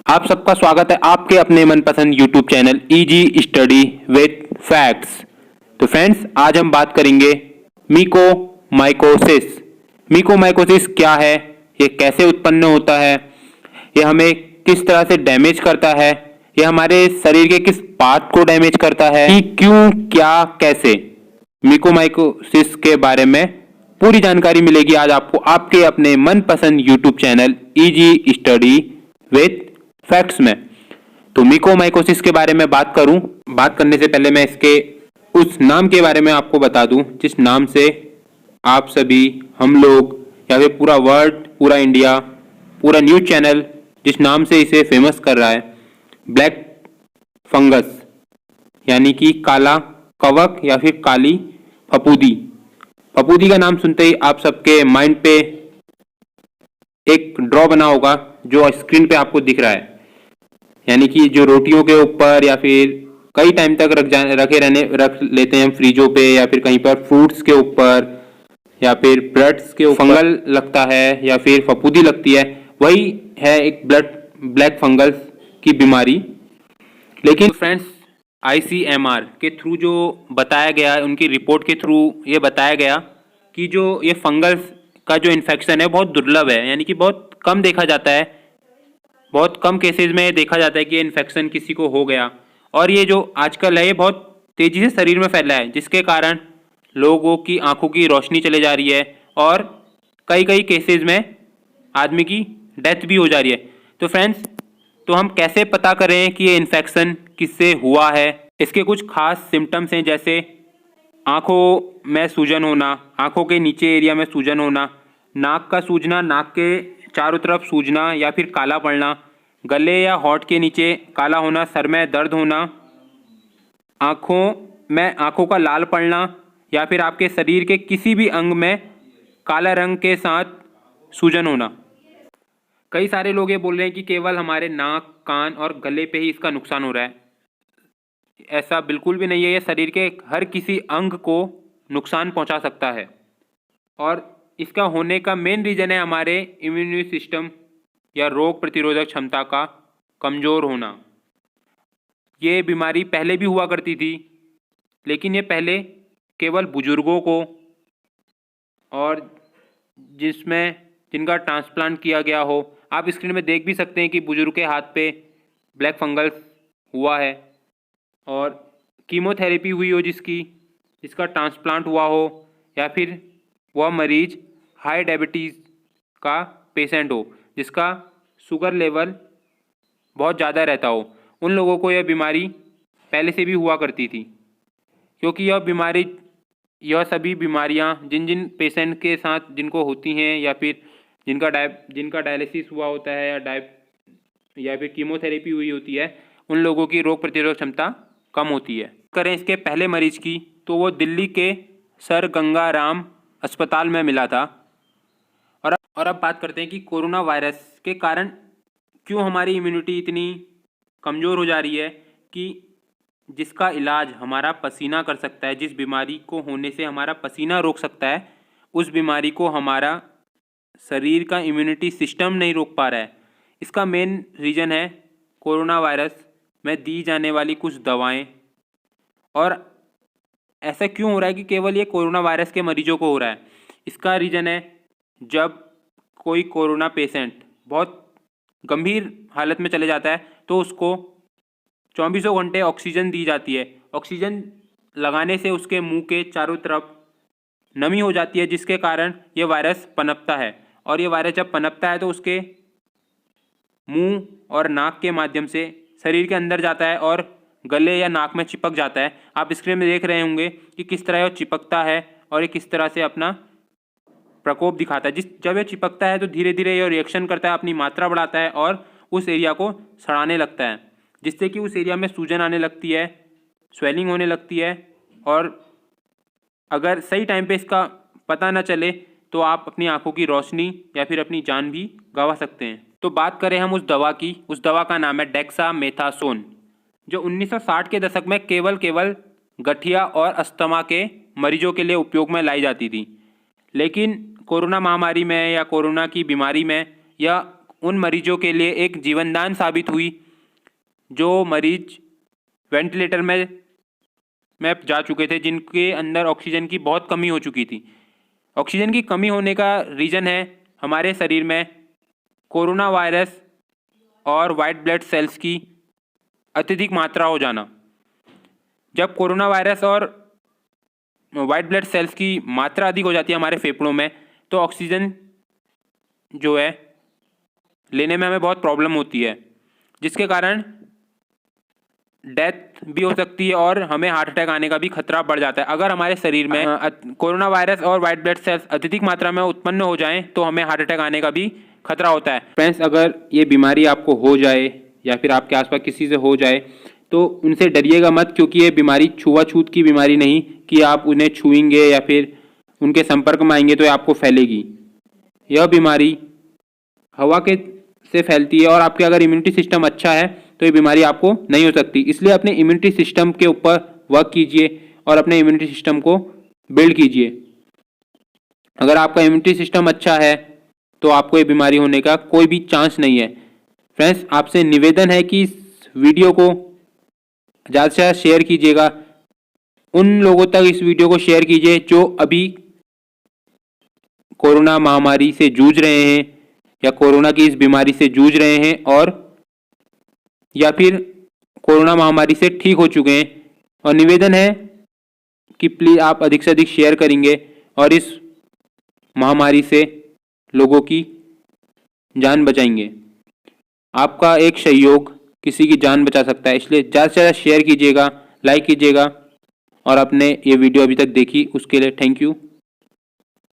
आप सबका स्वागत है आपके अपने मनपसंद YouTube channel easy study with facts. तो फ्रेंड्स, आज हम बात करेंगे मीकोमाइकोसिस। मीकोमाइकोसिस क्या है, ये कैसे उत्पन्न होता है, ये हमें किस तरह से डैमेज करता है, ये हमारे शरीर के किस पार्ट को डैमेज करता है, कि क्यों, क्या, कैसे। मीकोमाइकोसिस के बारे में पूरी जानकारी मिलेगी आज आपको आपके अपने मनपसंद YouTube channel easy study with facts में। तो मीकोमाइकोसिस के बारे में बात करने से पहले मैं इसके उस नाम के बारे में आपको बता दूं जिस नाम से आप सभी, हम लोग या फिर पूरा वर्ल्ड, पूरा इंडिया, पूरा न्यूज चैनल जिस नाम से इसे फेमस कर रहा है, ब्लैक फंगस, यानी कि काला कवक या फिर काली फफूंदी। फफूंदी का नाम सुनते ही आप सबके माइंड पे एक ड्रॉ बना होगा जो स्क्रीन पे आपको दिख रहा है, यानी कि जो रोटियों के ऊपर या फिर कई टाइम तक रख लेते हैं हम फ्रीजों पे, या फिर कहीं पर फ्रूट्स के ऊपर, या फिर ब्रेड्स के ऊपर फंगल लगता है या फिर फफूंदी लगती है, वही है एक ब्लैक फंगस की बीमारी। लेकिन फ्रेंड्स, ICMR के थ्रू जो बताया गया, उनकी रिपोर्ट के थ्रू ये बताया गया कि जो ये फंगस का जो इन्फेक्शन है बहुत दुर्लभ है, यानी कि बहुत कम देखा जाता है, बहुत कम केसेस में देखा जाता है कि ये इन्फेक्शन किसी को हो गया। और ये जो आजकल है ये बहुत तेज़ी से शरीर में फैला है, जिसके कारण लोगों की आंखों की रोशनी चले जा रही है और कई केसेस में आदमी की डेथ भी हो जा रही है। तो फ्रेंड्स, तो हम कैसे पता करें कि ये इन्फेक्शन किससे हुआ है। इसके कुछ खास सिम्टम्स हैं, जैसे आंखों में सूजन होना, आंखों के नीचे एरिया में सूजन होना, नाक का सूजना, नाक के चारों तरफ सूजना या फिर काला पड़ना, गले या होंठ के नीचे काला होना, सर में दर्द होना, आंखों का लाल पड़ना, या फिर आपके शरीर के किसी भी अंग में काला रंग के साथ सूजन होना। कई सारे लोग ये बोल रहे हैं कि केवल हमारे नाक, कान और गले पे ही इसका नुकसान हो रहा है। ऐसा बिल्कुल भी नहीं है, ये शरीर के हर किसी अंग को नुकसान पहुंचा सकता है। और इसका होने का मेन रीज़न है हमारे इम्यून सिस्टम या रोग प्रतिरोधक क्षमता का कमज़ोर होना। ये बीमारी पहले भी हुआ करती थी, लेकिन ये पहले केवल बुजुर्गों को और जिनका ट्रांसप्लांट किया गया हो, आप स्क्रीन में देख भी सकते हैं कि बुजुर्ग के हाथ पे ब्लैक फंगस हुआ है, और कीमोथेरेपी हुई हो जिसका ट्रांसप्लांट हुआ हो, या फिर वह मरीज हाई डायबिटीज़ का पेशेंट हो जिसका शुगर लेवल बहुत ज़्यादा रहता हो, उन लोगों को यह बीमारी पहले से भी हुआ करती थी। क्योंकि यह सभी बीमारियां जिन पेशेंट के साथ जिनको होती हैं, या फिर जिनका डायलिसिस हुआ होता है, या फिर कीमोथेरेपी हुई होती है, उन लोगों की रोग प्रतिरोधक क्षमता कम होती है। करें इसके पहले मरीज की, तो वो दिल्ली के सर गंगा राम अस्पताल में मिला था। और अब बात करते हैं कि कोरोना वायरस के कारण क्यों हमारी इम्यूनिटी इतनी कमज़ोर हो जा रही है, कि जिसका इलाज हमारा पसीना कर सकता है, जिस बीमारी को होने से हमारा पसीना रोक सकता है, उस बीमारी को हमारा शरीर का इम्यूनिटी सिस्टम नहीं रोक पा रहा है। इसका मेन रीज़न है कोरोना वायरस में दी जाने वाली कुछ दवाएं। और ऐसा क्यों हो रहा है कि केवल ये कोरोना वायरस के मरीजों को हो रहा है? इसका रीज़न है, जब कोई कोरोना पेशेंट बहुत गंभीर हालत में चले जाता है तो उसको 24 घंटे ऑक्सीजन दी जाती है। ऑक्सीजन लगाने से उसके मुंह के चारों तरफ नमी हो जाती है, जिसके कारण ये वायरस पनपता है। और ये वायरस जब पनपता है तो उसके मुंह और नाक के माध्यम से शरीर के अंदर जाता है और गले या नाक में चिपक जाता है। आप स्क्रीन में देख रहे होंगे कि किस तरह यह चिपकता है और ये किस तरह से अपना प्रकोप दिखाता है। जब यह चिपकता है तो धीरे धीरे यह रिएक्शन करता है, अपनी मात्रा बढ़ाता है और उस एरिया को सड़ाने लगता है, जिससे कि उस एरिया में सूजन आने लगती है, स्वेलिंग होने लगती है। और अगर सही टाइम पे इसका पता न चले तो आप अपनी आंखों की रोशनी या फिर अपनी जान भी गंवा सकते हैं। तो बात करें हम उस दवा की, उस दवा का नाम है डेक्सामेथासोन, जो 1960 के दशक में केवल गठिया और अस्थमा के मरीजों के लिए उपयोग में लाई जाती थी। लेकिन कोरोना महामारी में या कोरोना की बीमारी में यह उन मरीजों के लिए एक जीवनदान साबित हुई जो मरीज वेंटिलेटर में जा चुके थे, जिनके अंदर ऑक्सीजन की बहुत कमी हो चुकी थी। ऑक्सीजन की कमी होने का रीज़न है हमारे शरीर में कोरोना वायरस और वाइट ब्लड सेल्स की अत्यधिक मात्रा हो जाना। जब कोरोना वायरस और वाइट ब्लड सेल्स की मात्रा अधिक हो जाती है हमारे फेफड़ों में, तो ऑक्सीजन जो है लेने में हमें बहुत प्रॉब्लम होती है, जिसके कारण डेथ भी हो सकती है और हमें हार्ट अटैक आने का भी खतरा बढ़ जाता है। अगर हमारे शरीर में कोरोना वायरस और वाइट ब्लड सेल्स अत्यधिक मात्रा में उत्पन्न हो जाएं तो हमें हार्ट अटैक आने का भी खतरा होता है। फ्रेंड्स, अगर ये बीमारी आपको हो जाए या फिर आपके आसपास किसी से हो जाए तो उनसे डरिएगा मत, क्योंकि ये बीमारी छुआछूत की बीमारी नहीं कि आप उन्हें छुएंगे या फिर उनके संपर्क में आएंगे तो आपको फैलेगी। यह बीमारी हवा के से फैलती है और आपके अगर इम्यूनिटी सिस्टम अच्छा है तो ये बीमारी आपको नहीं हो सकती। इसलिए अपने इम्यूनिटी सिस्टम के ऊपर वर्क कीजिए और अपने इम्यूनिटी सिस्टम को बिल्ड कीजिए। अगर आपका इम्यूनिटी सिस्टम अच्छा है तो आपको ये बीमारी होने का कोई भी चांस नहीं है। फ्रेंड्स, आपसे निवेदन है कि इस वीडियो को ज़्यादा से ज़्यादा शेयर कीजिएगा। उन लोगों तक इस वीडियो को शेयर कीजिए जो अभी कोरोना महामारी से जूझ रहे हैं या कोरोना की इस बीमारी से जूझ रहे हैं और या फिर कोरोना महामारी से ठीक हो चुके हैं। और निवेदन है कि प्लीज़ आप अधिक से अधिक शेयर करेंगे और इस महामारी से लोगों की जान बचाएंगे। आपका एक सहयोग किसी की जान बचा सकता है, इसलिए ज़्यादा से ज़्यादा शेयर कीजिएगा, लाइक कीजिएगा और आपने ये वीडियो अभी तक देखी उसके लिए थैंक यू।